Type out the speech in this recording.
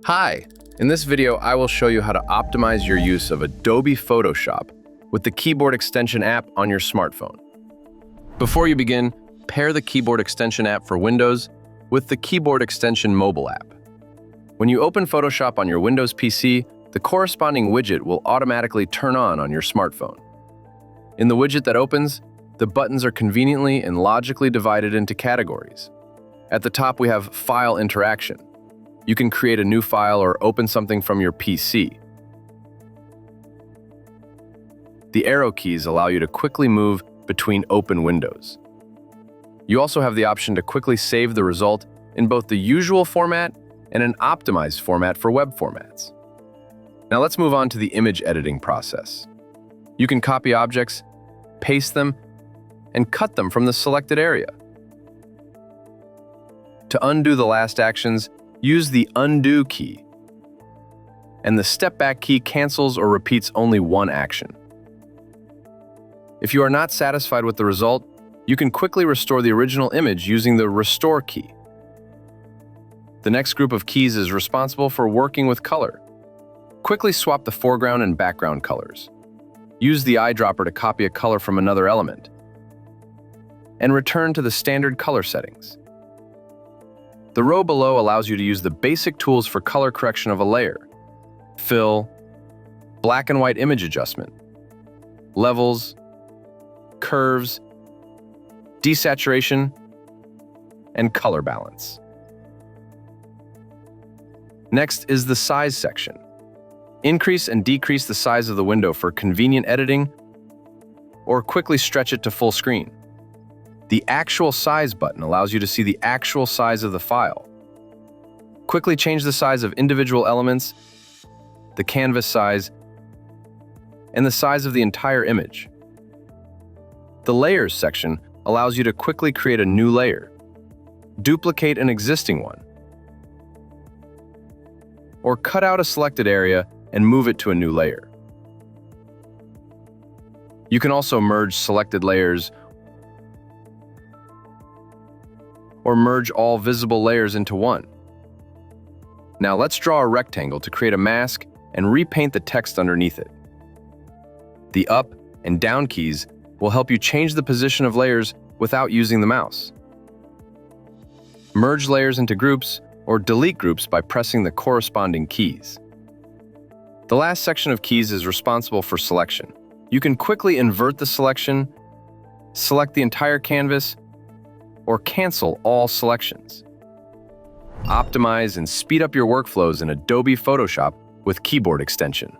Hi! In this video, I will show you how to optimize your use of Adobe Photoshop with the Keyboard Extension app on your smartphone. Before you begin, pair the Keyboard Extension app for Windows with the Keyboard Extension mobile app. When you open Photoshop on your Windows PC, the corresponding widget will automatically turn on your smartphone. In the widget that opens, the buttons are conveniently and logically divided into categories. At the top, we have File Interaction. You can create a new file or open something from your PC. The arrow keys allow you to quickly move between open windows. You also have the option to quickly save the result in both the usual format and an optimized format for web formats. Now let's move on to the image editing process. You can copy objects, paste them, and cut them from the selected area. To undo the last actions, use the Undo key, and the Step Back key cancels or repeats only one action. If you are not satisfied with the result, you can quickly restore the original image using the Restore key. The next group of keys is responsible for working with color. Quickly swap the foreground and background colors. Use the eyedropper to copy a color from another element, and return to the standard color settings. The row below allows you to use the basic tools for color correction of a layer: fill, black and white image adjustment, levels, curves, desaturation, and color balance. Next is the size section. Increase and decrease the size of the window for convenient editing, or quickly stretch it to full screen. The Actual Size button allows you to see the actual size of the file. Quickly change the size of individual elements, the canvas size, and the size of the entire image. The Layers section allows you to quickly create a new layer, duplicate an existing one, or cut out a selected area and move it to a new layer. You can also merge selected layers or merge all visible layers into one. Now let's draw a rectangle to create a mask and repaint the text underneath it. The up and down keys will help you change the position of layers without using the mouse. Merge layers into groups or delete groups by pressing the corresponding keys. The last section of keys is responsible for selection. You can quickly invert the selection, select the entire canvas, or cancel all selections. Optimize and speed up your workflows in Adobe Photoshop with Keyboard Extension.